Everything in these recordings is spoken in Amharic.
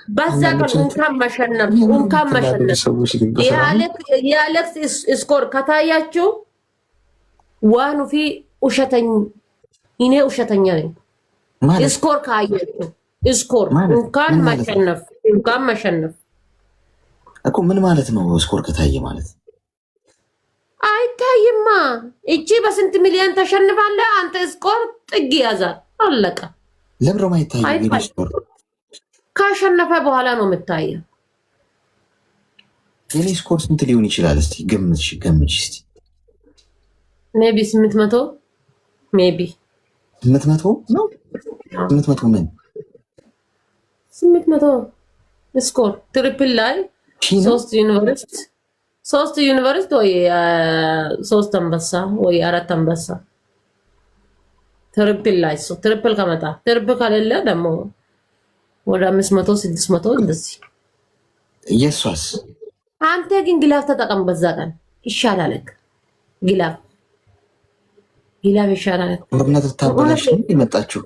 በዛ ቀን እንኳን መሸነፍ የአሌክስ ስኮር ከታያችሁ ዋኑ ፊ ውሸተኛ እኔ ውሸተኛ ነኝ። ስኮር ካያችሁ ስኮር እንኳን መሸነፍ እኮ ምን ማለት ነው? ስኮር ከታየ ማለት አይታይማ። እቺ በስንት ሚሊዮን ተሸንፋለህ አንተ። ስኮር ጥግ ያዛል አለቀ። ለብሮ ማይታይ ስኮር ካሸነፈ በኋላ ነው የምታየው። የኔ ስኮር ስንት ሊሆን ይችላል? እስቲ ገምች እስቲ። ሜቢ 800 ሜቢ 800 ነው። 800 ምን 800 ስኮር ትሪፕል ላይ 3 ዩኒቨርሲቲ ወይ 3 አንበሳ ወይ 4 አንበሳ ትሪፕል ላይ ትሪፕል ከመጣ ትሪፕል ከሌለ ደግሞ ወደ 500 600 እንደዚህ። ኢየሱስ አንተ ግን ግላፍ ተጠቀም። በዛ ቀን ይሻላል። ግላፍ ይሻላል። በእናትህ ታበላሽ ይመጣችሁ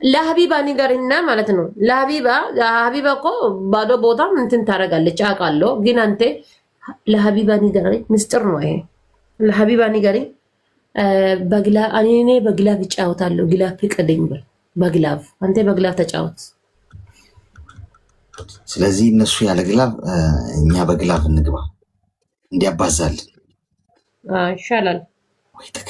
ለሀቢባ ንገርና ማለት ነው። ለሀቢባ እኮ ባዶ ቦታ እንትን ታደርጋለች አውቃለሁ። ግን አንተ ለሀቢባ ንገሪ፣ ምስጢር ነው ይሄ። ለሀቢባ ንገሪ እኔ በግላፍ እጫወታለሁ። ግላፍ ፍቀደኝ በል። በግላፍ አንተ በግላፍ ተጫወት። ስለዚህ እነሱ ያለ ግላፍ እኛ በግላፍ እንግባ እንዲያባዛልን ይሻላል። ወይ ተካ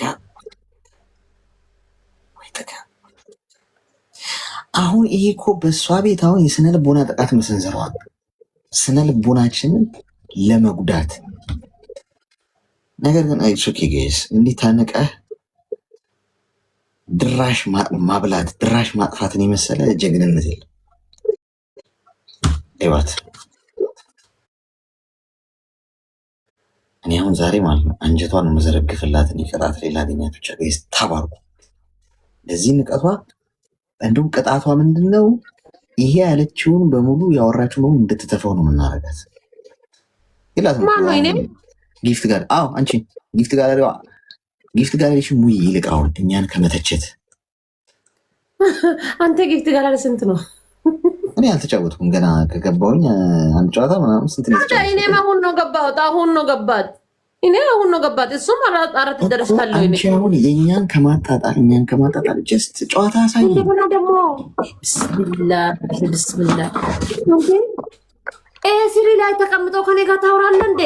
አሁን ይሄ እኮ በእሷ ቤት አሁን የስነ ልቦና ጥቃት መሰንዘረዋል። ስነ ልቦናችንን ለመጉዳት ነገር ግን አይሶኬ ጋይስ እንዲህ ታነቀህ ድራሽ ማብላት ድራሽ ማጥፋትን የመሰለ ጀግንነት የለም። ይባት እኔ አሁን ዛሬ ማለት ነው አንጀቷን መዘረግፍላትን ይቀጣት ሌላ አገኛት ብቻ ጋይስ ታባርኩ። ለዚህ ንቀቷ እንደውም ቅጣቷ ምንድነው? ይሄ ያለችውን በሙሉ ያወራችውን በሙሉ እንድትተፈው ነው የምናረጋት። ይላል ጊፍት ጋር አንቺ ጊፍት ጋለሪሽ ሙይ ይልቅ አሁን እኛን ከመተቸት አንተ ጊፍት ጋለሪ ስንት ነው? እኔ አልተጫወትኩም ገና ከገባሁኝ አንድ ጨዋታ ምናምን ስንት ነው? እኔም አሁን ነው ገባሁት እኔ አሁን ነው ገባት። እሱም አራት ደረስታለሁ። አንቺ አሁን የእኛን ከማጣጣል ጀስት ጨዋታ አሳይ። እንደገና ደግሞ ብስሚላ ኤስሪ ላይ ተቀምጠው ከኔ ጋር ታወራለህ እንዴ?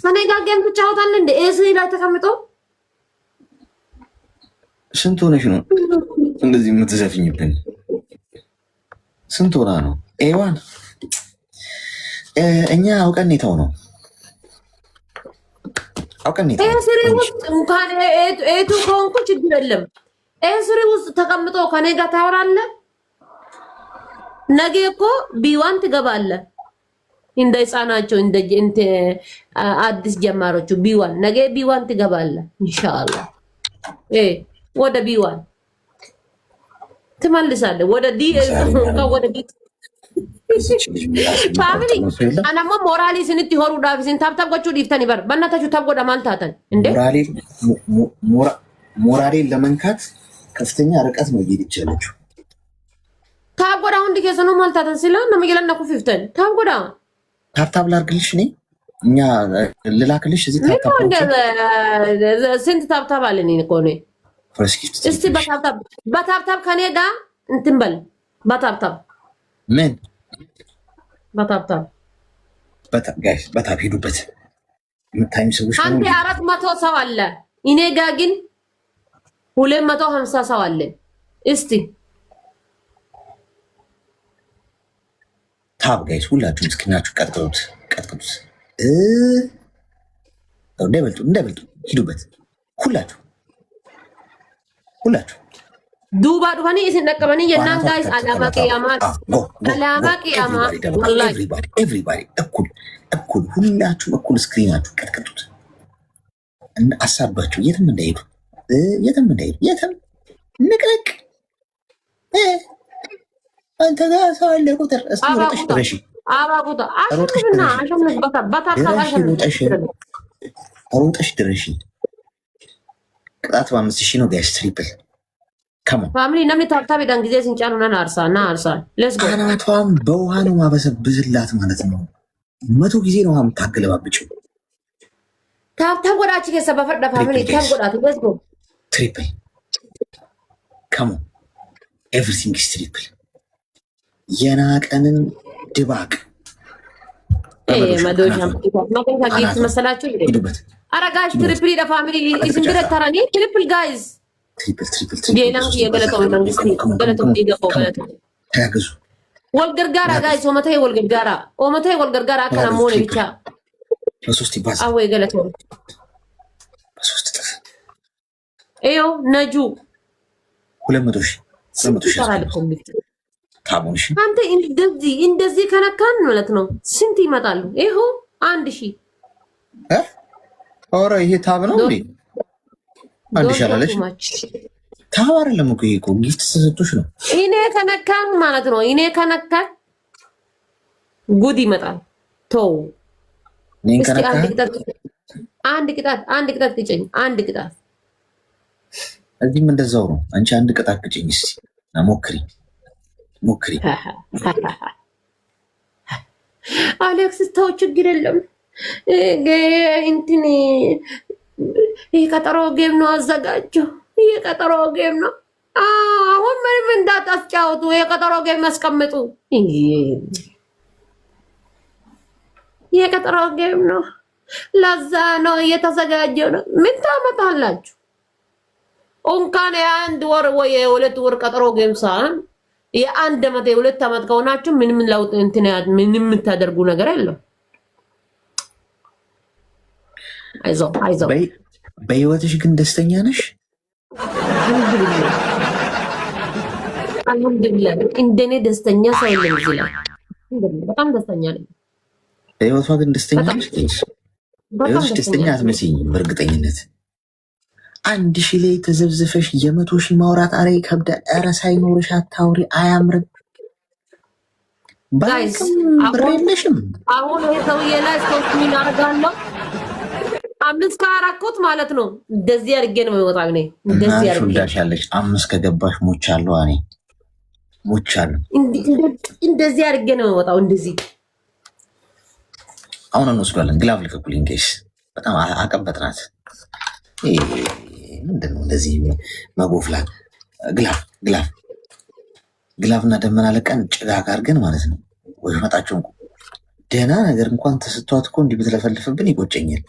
ከኔ ጋር ጌም ትጫወታለህ እንዴ? ኤስሪ ላይ ተቀምጠው ስንት ሆነሽ ነው እንደዚህ የምትዘፍኝብን? ስንት ሆና ነው? ኤዋን እኛ አውቀን የተው ነው ኤስሪ ውስጥ እንኳን ኤቱ ከሆንኩ ችግር የለም። ኤስሪ ውስጥ ተቀምጦ ከኔ ጋር ታወራለህ። ነገ እኮ ቢዋን ትገባለህ። እንደ ህፃናቸው እንደ አዲስ ጀማሮቹ ቢዋን ነገ ቢዋን ትገባለህ ኢንሻአላህ። ወደ ቢዋን ትመልሳለህ። ወደ ዲ ወደ ዲ ፋሚሊ አናማ ሞራሊ ስንት ይሆሩ ዳፊስን ታብታብ ጎቹ ዲፍተን ይበር በእናታችሁ ታብ ጎዳ ማልታተን እንዴ ሞራሌን ለመንካት ከፍተኛ ርቀት ነው እየሄድ ይችላልችሁ። ታብ ጎዳ ሁንዲ ከሰኑ ማልታተን ሲላ ነው መገለና ኩፍፍተን ታብ ጎዳ ታብታብ ላርግልሽ ነኝ እኛ ልላክልሽ እዚህ ታብታብ ስንት ታብታብ አለኝ እኮ ነው። እስቲ በታብታብ ከኔ ጋር እንትን በል በታብታብ ምን በታብታብ በታብ ሄዱበት የምታይም ሰዎች አንተ 400 ሰው አለ እኔ ጋር ግን 250 ሰው አለ። እስቲ ታብ ጋይስ ሁላችሁም እስኪናችሁ ቀጥቅጡት እንዳይበልጡ ሂዱበት ሁላችሁ ዱባ ዱባኒ እስን ነቀበኒ የናን ጋይስ አላማ ቂያማ ወላሂ ኤቭሪባዲ እኩል ሁላችሁም እኩል ስክሪናችሁ ቀጥቅጡት እና አሳባችሁ የትም እንዳይሄዱ የትም ንቅንቅ አንተ ጋር ሰው አለ ቁጥር እስኪ ሮጠሽ ድረሺ አባቁታ አሽብና አሽብና ሮጠሽ ድረሺ። ቅጣት በ5000 ነው ጋይስ ትሪፕል ፋሚሊ ነምን ታብታብ ዳን ጊዜ ሲንጫኑና አርሳና አርሳል ሌትስ ጎ አናቷም በውሃ ነው ማበሰብስላት ማለት ነው። 100 ጊዜ ነው የምታገለባብጭው። ታብታብ ጎዳች ከሰበፈዳ ፋሚሊ ታብ ጎዳት ሌትስ ጎ ትሪፕል ካም ኤቭሪቲንግ ኢዝ ትሪፕል የናቀንን ድባቅ መዶሻ ማቀን ካጊት መሰላችሁ አረጋሽ ትሪፕል ዳ ፋሚሊ ኢዝን ግሬት ተራኒ ትሪፕል ጋይዝ ትሪፕል የላም የገለጠው መንግስት ገለጠው ይገፋው ገለጠው ታገዙ ወልገርጋራ ጋይዝ ኦመታይ ወልገርጋራ ከናሞኔ ብቻ በሶስት ይባዝ አወ ገለጠው በሶስት ጥፍ ኤዮ ነጁ 200,000 ታሙሽ አንተ እንደዚህ ከነካን ማለት ነው ስንት ይመጣሉ? ይሄ 1000 ኦራ ይሄ ታብ ነው እንዴ? 1000 አላለሽ? ታብ አይደለም እኮ ይሄ እኮ ጊፍት ተሰጥቶሽ ነው። እኔ ከነካን ማለት ነው እኔ ከነካን ጉድ ይመጣል። ተው እኔ ከነካን አንድ ቅጣት ግጨኝ። አንድ ቅጣት እዚህም እንደዛው ነው። አንቺ አንድ ቅጣት ግጨኝ እስቲ ሞክሪ አሌክስ ተው፣ ችግር የለም። እንትን የቀጠሮ ጌም ነው አዘጋጀው። የቀጠሮ ጌም ነው። አሁን ምንም እንዳታስጫወቱ፣ የቀጠሮ ጌም ያስቀምጡ። የቀጠሮ ጌም ነው፣ ለዛ ነው እየተዘጋጀው ነው። ምን ታመጣላችሁ? እንኳን የአንድ ወር ወይ የሁለት ወር ቀጠሮ ጌም ሳይሆን የአንድ ዓመት የሁለት ዓመት ከሆናችሁ ምንም ለውጥ እንትን ምንም የምታደርጉ ነገር የለም። አይዞህ በህይወትሽ ግን ደስተኛ ነሽ? አልሐምዱሊላህ እንደኔ ደስተኛ ሰው የለም እዚህ ላይ። በጣም ደስተኛ ነኝ። በህይወቷ ግን ደስተኛ ነሽ? በህይወትሽ ደስተኛ አትመስይኝም በእርግጠኝነት። 1000 ላይ ተዘብዝፈሽ 100,000 ማውራት አረ ይከብዳል። አረ ሳይኖርሽ አታውሪ፣ አያምርም። ጋይስ ብሬነሽም አሁን ሰውዬ ላይ 3 ሚሊዮን አደርጋለሁ 5 ከአራኮት ማለት ነው። እንደዚህ አድርጌ ነው የሚወጣው። እኔ እንደዚህ አድርጌ ሹልዳሻለሽ 5 ከገባሽ ሞቻለሁ። እኔ ሞቻለሁ። እንደዚህ አድርጌ ነው የሚወጣው። እንደዚህ አሁን እንወስዷለን። ግላቭ ልከኩልኝ ጋይስ። በጣም አቀበጥናት። ምንድነው እንደዚህ መጎፍላት? ግላቭ እና ደመና ለቀን ጭጋግ አድርገን ማለት ነው። ወይ መጣቸው ደህና ነገር እንኳን ተሰጥቷት እኮ እንዲህ ብትለፈልፍብን ይቆጨኛል።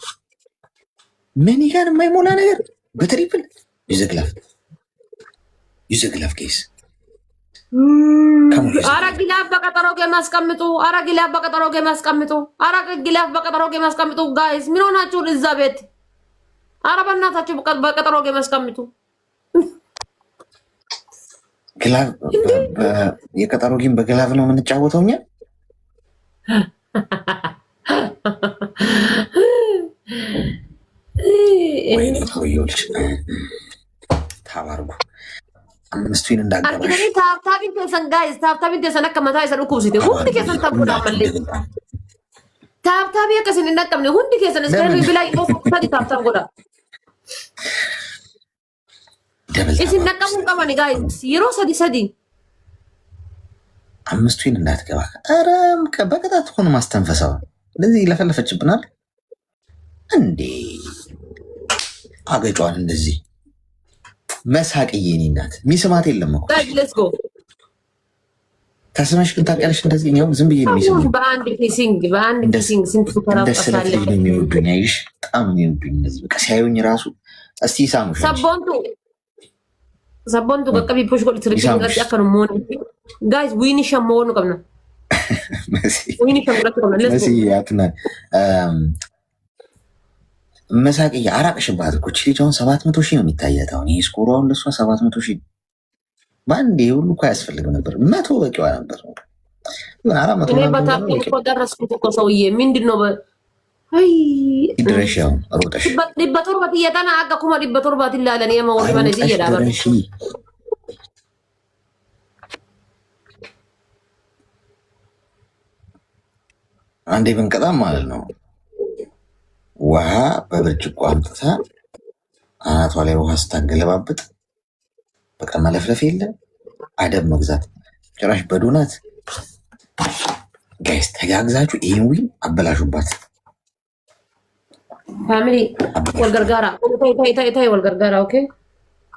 ምን ይሄን የማይሞላ ነገር በትሪፕል ይዘግላፍ ኬስ አረ ግላፍ በቀጠሮ ማስቀምጡ። አረ ግላፍ በቀጠሮ ማስቀምጡ። ጋይስ ምን ሆናችሁ እዛ ቤት? አረ በእናታችሁ በቀጠሮ ማስቀምጡ። ግላፍ የቀጠሮ ጌም በግላፍ ነው የምንጫወተው እኛ። ወይኔ ተወዮልሽ ታባርጉ 5 ዊን እንዳገባሽ ታብታቢን ተሰን ጋይስ ታብታቢን ተሰን ከመታ ይሰሩ ኩብሲቴ ሁንዲ ከሰን ታቡዳ መልይ ታብታቢ ከሰን እንደቀምነ ሁንዲ ከሰን እስከ ቢላይ ነው ታዲ ታብታብ ጎዳ እዚህ ነቀሙ ቀማኒ ጋይስ ይሮ ሰዲ 5 ዊን እንዳትገባ። ኧረ በቅጣት ሆነ ማስተንፈሳው እንደዚህ ለፈለፈችብናል እንዴ አገጯን እንደዚህ መሳቅዬ እኔ እናት ሚስማት የለም እኮ ሌትስ ጎ ተስመሽ ግን ታውቂያለሽ። እንደዚህ ነው ዝም ብዬ ነው የሚስሙኝ። በአንድ ኪሲንግ ስንት ተራቀሳለ የሚወዱኝ አይሽ በጣም የሚወዱኝ እንደዚህ በቃ ሲያዩኝ ራሱ እስቲ ሳሙሽ ሰቦንቱ በቀቢ ፑሽ ጎል ትሪፕል ጋር ያከኑ ሞን ጋይስ ዊኒ ሸሞኑ ቀምና ዊኒ ሸሞኑ ቀምና ሌትስ ጎ ያትና መሳቅዬ አራቅሽባት እኮ ቺሊቻውን 700,000 ነው የሚታየት። አሁን ይሄ ስኮራውን ለሷ 700,000 ባንዴ ሁሉ እኮ አያስፈልግም ነበር። 100 በቂዋ ነበር። ግን 400 ነው በታቆ ደረስኩት እኮ ሰውዬ ምንድነው? አይ ድረሻው ሮጠሽ ዲበቶር በትየታና አቀኩማ ዲበቶር ባትላለን የማወር ማለት ይየዳበር አንዴ ብንቀጣም ማለት ነው። ውሃ በብርጭቆ አምጥታ አናቷ ላይ ውሃ ስታገለባብጥ በቃ መለፍለፍ የለ አደብ መግዛት ጭራሽ በዶናት ጋይስ ተጋግዛችሁ ይሄን ዊን አበላሹባት። ፋሚሊ ወልገርጋራ ታይ ወልገርጋራ ኦኬ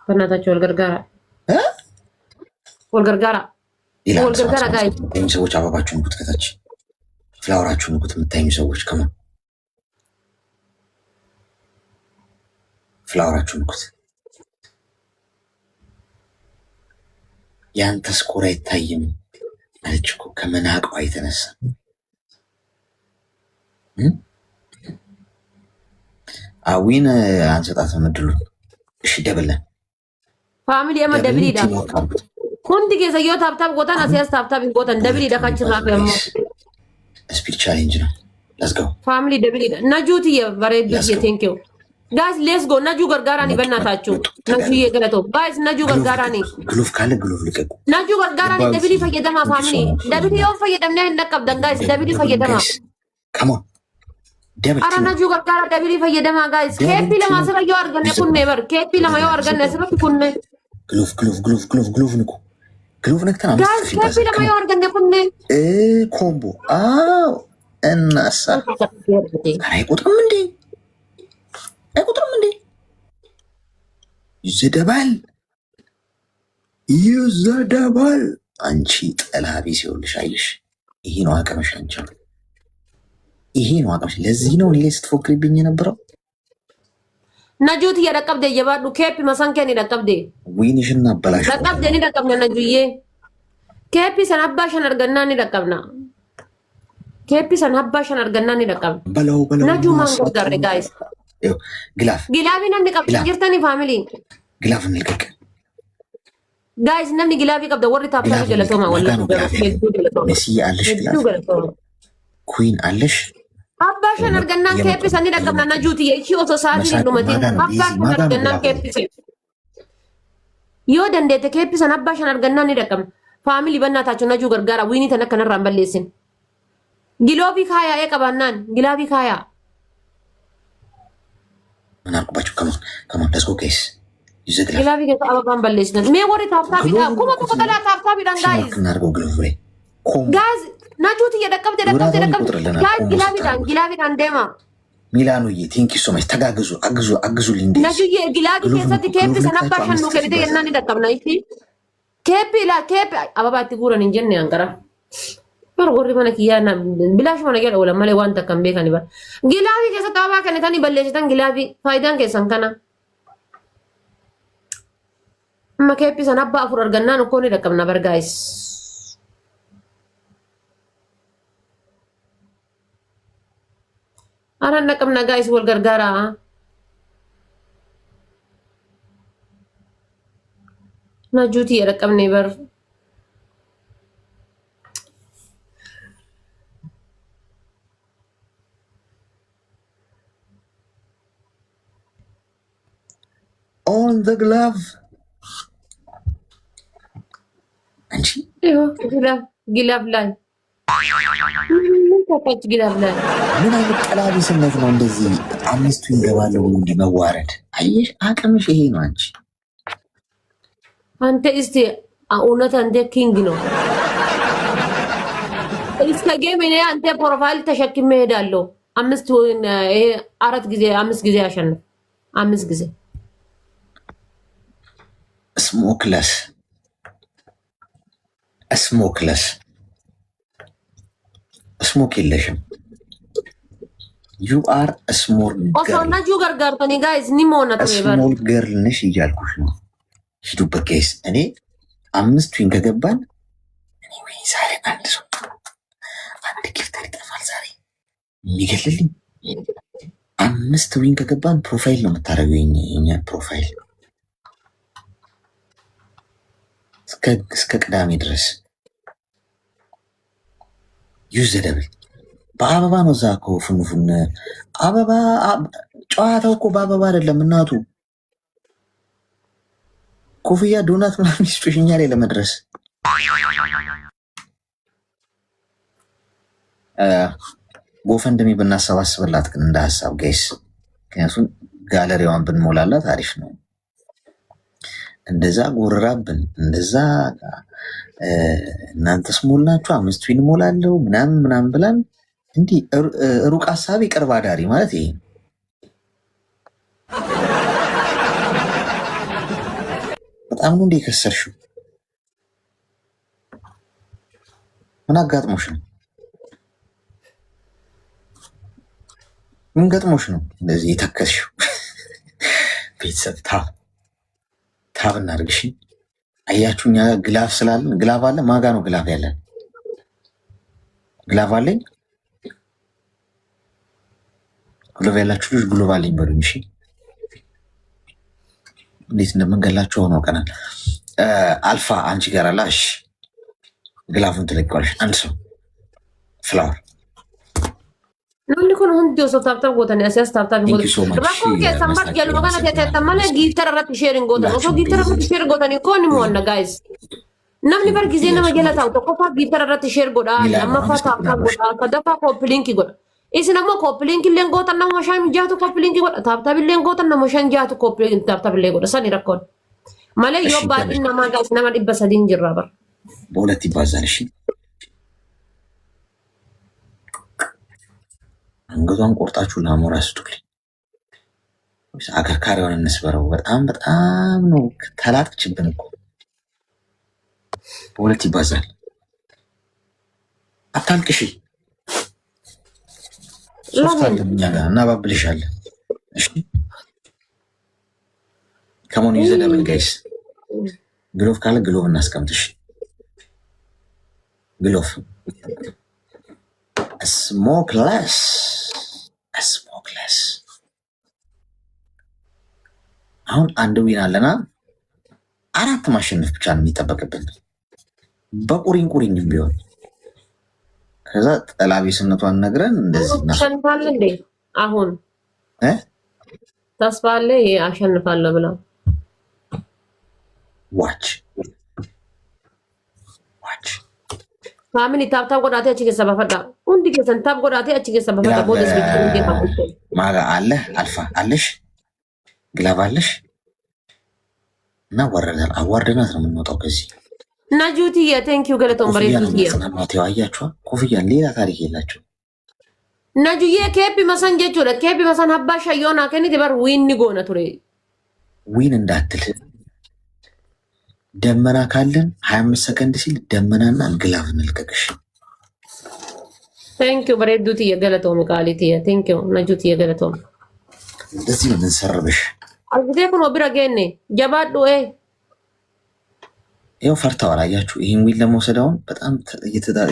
በእናታችሁ ወልገርጋራ ወልገርጋራ ጋይስ ሰዎች አበባችሁን ንኩት፣ ከታች ፍላወራችሁን ንኩት። የምታዩ ሰዎች ከማ ፍላወራችሁን ንኩት። ያንተ ስኮር አይታይም አለች እኮ ከመናቋ የተነሳ አዊን አንሰጣትም እድሉን። እሺ ደብለን ፋሚሊ የማ ደብል ዳ ሁንዲ ከሰዮ ታብታብ ጎታን አሲያስ ታብታብ ጎታን ደብል ዳ ካችን ራፍ ያሞ ስፒድ ቻሌንጅ ነው። ሌትስ ጎ ፋሚሊ ደብል ዳ ናጁቲ የበሬድ ቴንክ ዩ ጋይስ ሌትስ ጎ። ነጁ ገርጋራኒ በእናታችሁ ነጁ የገለቶ ጋይስ ነጁ ገርጋራኒ ግሉፍ ካለ ግሉፍ ልቀቁ። ነጁ ገርጋራኒ ደብል ፈየደማ ፋሚሊ ደብል ዮ ፈየደምና እንለቀብደን ጋይስ ደብል ፈየደማ ካም ኦን ደብል አራ ነጁ ገርጋራ ደብል ፈየደማ ጋይስ ኬፒ ለማሰራ ዮ አርገነ ኩን ኔቨር ኬፒ ለማ ዮ አርገነ ስበት ኩን ግሉፍ ንኩ ግሉፍ ነክተና ጋይስ ኬፒ ለማ ዮ አርገነ ኩን ኮምቦ አው እናሳ አይቆጥም እንዴ አይቆጥርም እንዴ? ይዘደባል። አንቺ ጠላቢ ሲሆንሽ አየሽ። ይሄ ነው አቅምሽ። አንቺ ይሄ ነው አቅምሽ። ለዚህ ነው እኔ ላይ ስትፎክሪብኝ የነበረው። ነጁት እየደቀብደ እየባሉ ኬፕ መሰንከን ይደቀብደ ዊንሽና አበላሽ ደቀብደ ኒ ደቀብነ ነጁዬ ኬፕ ሰናባሽን አርገና ኒ ደቀብና ኬፕ ሰናባሽን አርገና ኒ ደቀብና በለው ነጁ ማንጎ ጋር ጋይስ ጊላቢ ነምኒ ቀብደ ጅርተኒ ፋሚሊ ግላፍ እንልቀቅ ጋይስ ነምኒ ጊላቢ ቀብደ ወሪ ታፕታፕ ገለቶማ ወላ ሜሲ አለሽ ግላፍ ኩዊን አለሽ አባሽን አርገናን ኬፕ ሰኒ ደቀምና ነጁት የቺ ኦቶ ሳቢ ሉመቲ አባሽን አርገናን ኬፕ ዮ ደንዴተ ኬፕ ሰን አባሽን አርገናን ደቀም ፋሚሊ በእናታችሁ ነጁ ገርጋራ ዊኒ ተነከነራን በሌስን ጊሎቢ ካያ የቀባናን ጊላቢ ካያ ምናልባችሁ ከማን ለስኮ ኬስ ይዘግላል ግላቢ ከዛ አባባን በሌስን ሜ ወሪ ታፕታፕ ዳ ኩማ ተቆጠላ ታፕታፕ ዳን ጋይስ እናርገው ግሎፍ ወይ ጋይስ ነጁት እየደቀምተ ጋይስ ጊላቢ ዳን ደማ ሚላኑዬ ቲንክ ዩ ሶ ማች ተጋግዙ አግዙ ሊንዲ ነጁዬ ጊላቢ ከሰት ኬፕ ሰናባሽን ነው ከሪደ የናኒ ደቀምና ይቲ ኬፕ አባባቲ ጉረን እንጀን ያንቀራ በር ወሪ ማነ ኪያና ብላሽ ማነ ገለ ወላ ማለ ዋንታ ካምቤ ካኒ ባ ጊላቢ ከሰት አባ ከነታኒ በለሽታን ጊላቢ ፋይዳን ከሰን ከና ኬፕ ሰናባ አፉር አርገና ነው ኮኒ ደቀምና በር ጋይስ አራ ነቀምና ጋይስ ወልገርጋራ ነጁቲ የረቀምኔ በር ኦን ዘ ግላቭ አንቺ ጊላቭ ላይ ታች ጊላቭ ላይ ምን አይነት ቀላቢስነት ነው? እንደዚህ አምስቱ ይገባለው እንዲ መዋረድ። አየሽ አቅምሽ ይሄ ነው። አንተ እስቲ እውነት አንተ ኪንግ ነው። እስከ ጌም እኔ አንተ ፕሮፋይል ተሸክሜ ሄዳለሁ። አምስት ጊዜ አሸንፍ 5 ጊዜ ስሞክለስ ስሞክ የለሽም። ዩ አር ስሞል ኦሶና ጁ ገርጋርቶኒ ጋይስ ኒሞና ተበረ ስሞል ገርል ነሽ እያልኩሽ ነው። ሂዱበት ጋይስ። እኔ 5 ዊን ከገባን እኔ ወይ ዛሬ አንድ ጊፍተር ይጠፋል ዛሬ የሚገልልኝ። 5 ዊን ከገባን ፕሮፋይል ነው የምታደርገው። የኛ ፕሮፋይል እስከ ቅዳሜ ድረስ ዩዝ ደብል በአበባ ነው። እዛ እኮ ፉንፉን አበባ ጨዋታው እኮ በአበባ አይደለም እናቱ። ኮፍያ ዶናት ምናምን ሚስቶሽ እኛ ላይ ለመድረስ ጎፈንድሚ ብናሰባስብላት ግን እንደ ሀሳብ ጋይስ፣ ምክንያቱም ጋለሪዋን ብንሞላላት አሪፍ ነው። እንደዛ ጎረራብን እንደዛ እናንተ ስሞላችሁ 5 ዊን ሞላለሁ ምናምን ብለን እንዲህ ሩቅ ሀሳቢ ቅርብ አዳሪ ማለት ይሄ በጣም ነው እንደ ከሰርሽው። ምን አጋጥሞሽ ነው? ምን ገጥሞሽ ነው እንደዚህ የተከስሽው? ቤተሰብ ታብ እናድርግሽ። አያችሁ እኛ ግላፍ ስላለን ግላፍ አለ። ማጋ ነው ግላፍ ያለን? ግላፍ አለኝ። ግሎቭ ያላችሁ ልጅ ግሎቭ አለኝ በሉኝ። እሺ እንዴት እንደምንገላችሁ ሆኖ ቀናል። አልፋ አንቺ ጋር አለ። እሺ ግላፉን ትለቂዋለሽ። አንድ ሰው ፍላወር namni kun hundi osoo taaptaa gootan asias taaptaa gootan rakkoo keessan bar jaluma kana teeteetta malee giiftara irratti sheerin gootan osoo giiftara irratti sheer gootanii koon ni mo'anna gaayis namni bar gizee nama jala taa'u tokkoffaa giiftara irratti sheer godha lammaffaa taaptaa godha sadaffaa kooppilinki godha isin ammoo kooppilinki illeen gootan nama shan jaatu kooppilinki godha taaptaa illeen gootan nama shan jaatu kooppilinki taaptaa illee godha sani rakkoon malee yoo baadhiin namaa gaayis nama 300 jirra bar በሁለት ይባዛል። እሺ አንገቷን ቆርጣችሁ ለአሞራ ስጡልኝ። አከርካሪውን እንስበረው። በጣም ነው ተላጥችብን እኮ። በሁለት ይባዛል። አታልቅሽ። ሶስት አለ እኛ ጋር እናባብልሻለን። እሺ ከሞን ይዘደብል ጋይስ ግሎቭ ካለ ግሎቭ እናስቀምጥሽ። ግሎቭ ስሞክለስ አሁን አንድ ዊን አለና 4 ማሸነፍ ብቻ ነው የሚጠበቅብን በቁሪኝ ቢሆን ከዛ ጠላቢስነቷን ነግረን እንደዚህ እናሸንፋለ እንዴ አሁን ተስፋ አለ አሸንፋለሁ ብላ ዋች ፋሚሊ ታፕ ጎዳቴ አቺ ሰባፈዳ ሁንዲ ከሰን ታፕ ጎዳቴ አቺ ሰባፈዳ ቦደስ ቢት ማጋ አለ አልፋ አለሽ ግላብ አለሽ እና ወረዳል አዋርደናት ነው የምንወጣው ከዚህ እና ጁቲዬ ቴንክ ዩ ገለቶን በሬቱዬ ማቴው አያችኋ ኮፍያ ሌላ ታሪክ የላቸው እና ጁዬ ኬፒ መሰን ጀቹ ኬፒ መሰን ሀባሻ የሆነ ከኒ ዲበር ዊን ጎነ ቱሬ ዊን እንዳትል ደመና ካለን 25 ሰከንድ ሲል ደመናና ግላፍ እንልቀቅሽ። ቴንክ ዩ በሬቱዬ ገለቶን ቃሊቲዬ ቴንክ ዩ እና ጁቲዬ ገለቶን እንደዚህ ነው የምንሰርብሽ። አግዴ ኩኖ ቢራገኔ ጀባዱ ይኸው ፈርተዋል። አያችሁ ይህን ዊል ለመውሰድ አሁን በጣም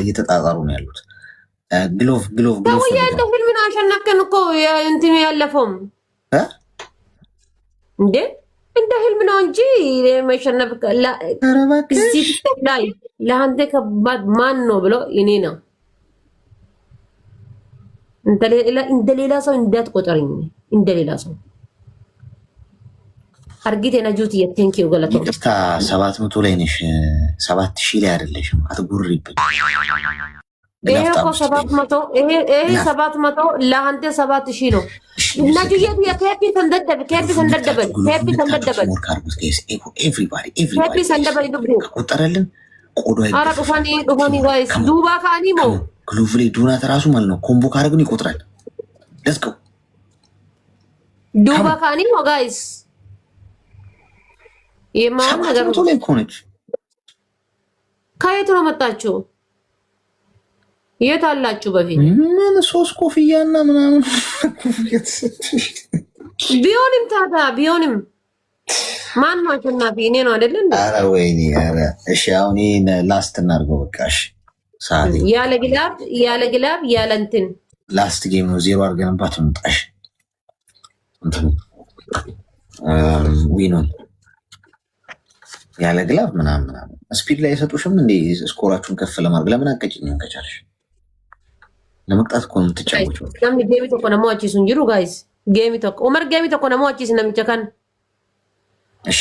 እየተጣጣሩ ነው ያሉት። ግሎቭ ያለ ፊልም ነው አሸነፍከን እኮ እንትኑ ያለፈውም እንዴ እንደ ህልም ነው እንጂ መሸነፍ እዚህ ላይ ለአንተ ከባድ ማን ነው ብሎ እኔ ነው እንደሌላ ሰው እንዳትቆጠርኝ እንደሌላ ሰው አርጊት የነጁት የቴንክ ዩ ገለቶ ይቅርታ 700 ላይ ነሽ 7000 ላይ አይደለሽም አትጉሪብኝ ይሄ እኮ 700 ይሄ 700 ለአንተ 7000 ነው ነጁት የኬፒ ተንደደበ ኬፒ ሰንደበ ይዱቡ ቆጠረልን ቆዶ አራ ዱፋኒ ጋይስ ዱባ ካኒሞ ግሎቭ ላይ ዱና ተራሱ ማለት ነው ኮምቦ ካረግን ይቆጥራል ሌትስ ጎ ዱባ ካኒሞ ጋይስ የማን ነገር ነው ላይ ኮነች ከየት ነው መጣችሁ? የት አላችሁ? በፊት ምን ሶስት ኮፍያና ምናምን ቢሆንም ታዲያ ቢሆንም ማን ነው አሸናፊ? እኔ ነው አይደል እንዴ? ኧረ ወይኔ ኧረ እሺ አሁን ይሄን ላስት እናድርገው በቃ እሺ ሳሪ ያለ ግላብ ያለ እንትን ላስት ጌም ነው ዜሮ አድርገንባት እንጣሽ እንትን ዊኖን ያለ ግላብ ምናምን ስፒድ ላይ የሰጡሽም እንዴ ስኮራችሁን ከፍ ለማድረግ ለምን አቀጭኝ ከቻልሽ ለመቅጣት እኮ ነው የምትጫወቹት። ለምን ጌሚ ተኮ ነው ማቺ ሱንጅሩ ጋይስ ጌሚ ተኮ ኡመር ጌሚ ተኮ ነው ማቺ ስለሚጨካን እሺ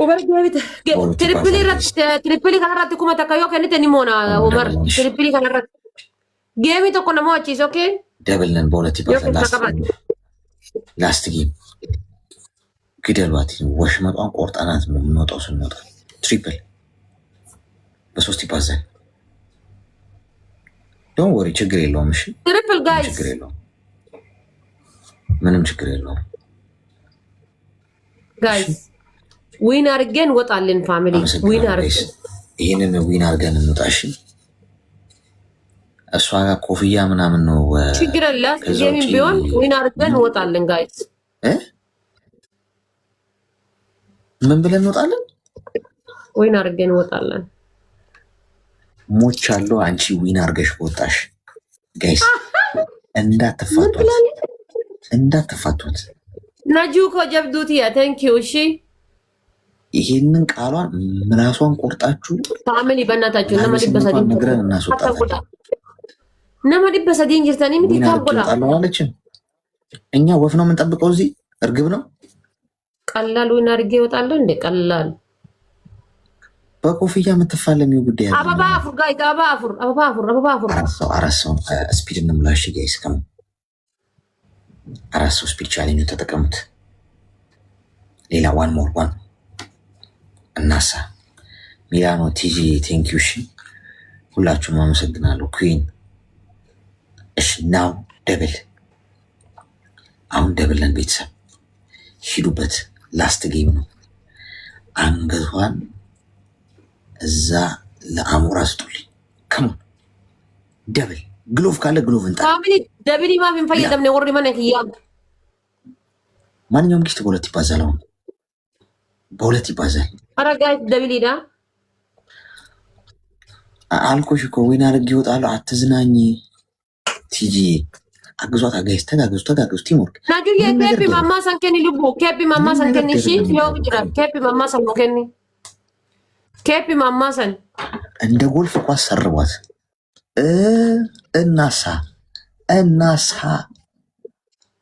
ኡመር ጌሚ ትሪፕሊ ካራት ኩማ ተካዮ ከነተ ኒሞና ኡመር ትሪፕሊ ካራት ጌሚ ተኮ ነው ማቺ ኦኬ ደብል ነን በሁለት ይባላል ላስት ጌም ግደሏት። ወሽመጧን ቆርጠናት ነው የምንወጣው። ስንወጣ ትሪፕል በ3 ይባዛል። ዶንት ወሪ ችግር የለውም። እሺ ትሪፕል ጋይስ ችግር የለውም። ምንም ችግር የለውም ጋይስ። ዊን አድርገን ወጣለን ፋሚሊ። ዊን አድርገን ይሄንን ዊን አድርገን እንውጣሽ። እሷ ጋር ኮፍያ ምናምን ነው ችግር የለም። የምን ቢሆን ዊን አድርገን እንወጣለን ጋይስ። ምን ብለን እንወጣለን? ዊን አድርገን እንወጣለን። ሞቻለሁ አንቺ ዊን አድርገሽ ወጣሽ ጋይስ። እንዳትፋቷት ናጁኮ ጀብዱት ያ ቴንክ ዩ። እሺ ይሄንን ቃሏን ምላሷን ቆርጣችሁ ፋሚሊ በእናታችሁ ነመዲበሰዲን ነግረን እናስወጣታለን። ነመዲበሰዲን ጅርታኒ ምን ታቆላ አለችን። እኛ ወፍ ነው የምንጠብቀው፣ እዚህ እርግብ ነው። ቀላል ዊን አድርጌ እወጣለሁ እንደ ቀላል በኮፍያ የምትፋለሚው ጉዳይ አለ። አበባ አፉር ጋይስ፣ አበባ አፉር አራሰው ስፒድ እንምላሽ ጋይስ። ከም አራሰው ስፒድ ቻሌንጅ ተጠቀሙት። ሌላ ዋን ሞር ዋን እናሳ ሚላኖ ቲጂ ቴንክ ዩ። እሺ ሁላችሁም አመሰግናለሁ። ኩዊን እሺ ናው ደብል አሁን ደብለን ቤተሰብ ሂዱበት። ላስት ጌም ነው። አንገቷን እዛ ለአሞራ ስጡልኝ። ከሞን ደብል ግሎቭ ካለ ግሎቭ እንጣ ፋሚሊ ደብል ማፊን ፈየደም ነው ወሪ ማነክ ያ ማንኛውም ጊፍት በሁለት ይባዛል። አሁን በሁለት ይባዛል። አረ ጋይስ ደብል ይዳ አልኮሽ እኮ ዊን አድርጌ እወጣለሁ። አትዝናኝ ቲጂ አግዟት። ጋይስ ተጋግዙ ቲምወርክ ናጁዬ ኬፒ ማማ ሰንከኒ ልቡ ኬፒ ማማ ሰንከኒ እሺ ለው ይችላል። ኬፒ ማማ ሰንከኒ ኬፒ ማማሰን እንደ ጎልፍ ኳስ ሰርቧት። እናሳ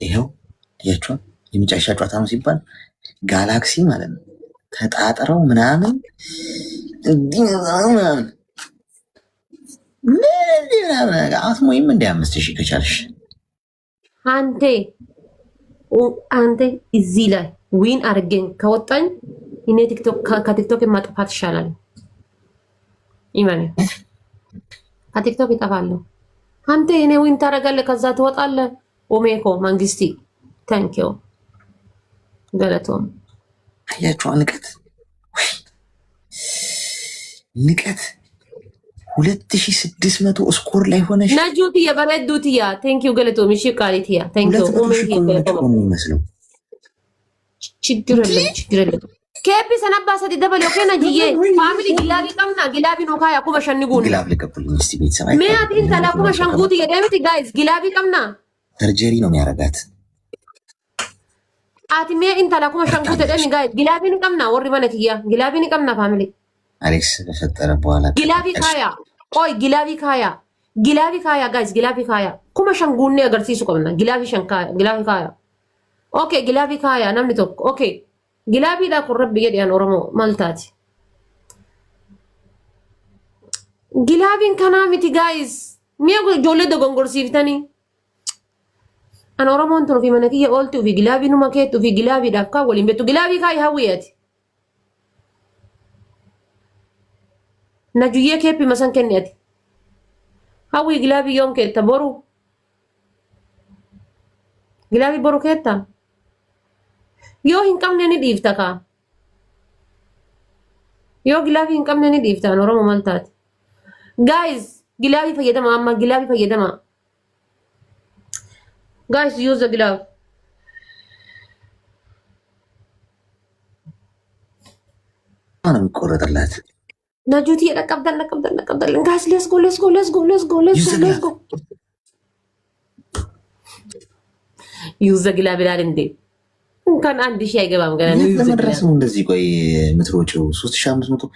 ይኸው ያቸው የመጨረሻ ጨዋታ ነው ሲባል ጋላክሲ ማለት ነው። ተጣጥረው ምናምን አትሞይም እንደ 5000 ከቻልሽ አንተ እዚህ ላይ ዊን አድርገን ከወጣኝ እኔ ከቲክቶክ ማጥፋት ይሻላል። ኢማኔ ከቲክቶክ ይጠፋለሁ። አንተ እኔ ዊን ታደርጋለህ፣ ከዛ ትወጣለህ። ኦሜኮ መንግስቲ ታንኪዩ ገለቶም አያችሁ። ንቀት 2600 ስኮር ላይ ሆነሽ ናጁቲያ በረዱቲያ ታንኪዩ ገለቶም። እሺ ቃሊቲያ ታንኪዩ ኦሜኮ የሚመስለው ችግር የለም። ኬፒ ሰነባ ሰዲ ደበለ ኦኬና ጂዬ ፋሚሊ ግላቢ ቀምና ግላቢ ነው ካያ ኩመ ሸንጉን ግላብ ለቀብልኝ እስቲ ቤተሰብ ሚያቲን ተላ ኩመ ሸንጉት የደምቲ ጋይስ ግላቢ ቀምና ሰርጀሪ ነው የሚያረጋት። አቲ ሚያቲን ተላ ኩመ ሸንጉት የደሚ ጋይስ ግላቢን ቀምና ወሪ ማነክያ ግላቢን ቀምና ፋሚሊ አሌክስ በፈጠረ በኋላ ግላቢ ካያ ቆይ ግላቢ ካያ ጋይስ ግላቢ ካያ ኩመ ሸንጉን አገርሲሱ ቀምና ግላቢ ሸንካያ ግላቢ ካያ ኦኬ ግላቢ ካያ namni tokko ኦኬ ግላቢ ዳ ኩረብ የዲያን ኦሮሞ ማልታቲ ግላቢን ከናሚቲ ጋይስ ሚያ ጆለ ደጎንጎርሲፍተኒ አን ኦሮሞን ተሮ ፊመነኪየ ኦልቱ ፊ ግላቢ ኑማ ከቱ ፊ ግላቢ ዳካ ወሊን ቤቱ ግላቢ ካይ ሀዊያቲ ነጁየ ኬፒ መሰን ከኒያቲ ሀዊ ግላቢ ዮም ከታ ቦሩ ግላቢ ቦሩ ከታ yoo hin qabne ni dhiifta ka yoo gilaabii hin qabne ni dhiifta oromo maal taate guys gilaabii fayyadama amma gilaabii fayyadama guys use the glove ማንም ይቆረጥላት ናጁቲ ለቀብዳል guys let's go use the glove ይላል እንዴ እንኳን 1000 አይገባም ገና ለመድረስ ነው እንደዚህ። ቆይ የምትሮጪው 3500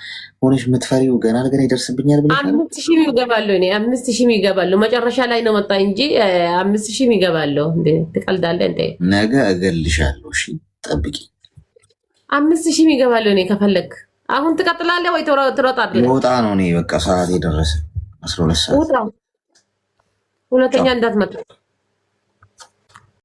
ሆነሽ የምትፈሪው ገና ነገር ይደርስብኛል ብለሽ 5000 ይገባለሁ እኔ 5000 ይገባለሁ። መጨረሻ ላይ ነው መጣ እንጂ 5000 ይገባለሁ። እንዴ ትቀልዳለህ እንዴ? ነገ እገልሻለሁ። እሺ ጠብቂ። 5000 ይገባለሁ እኔ ከፈለክ አሁን ትቀጥላለህ ወይ ትሮጣለህ? ወጣ ነው እኔ በቃ ሰዓት የደረሰ 12 ሰዓት። ሁለተኛ እንዳትመጣ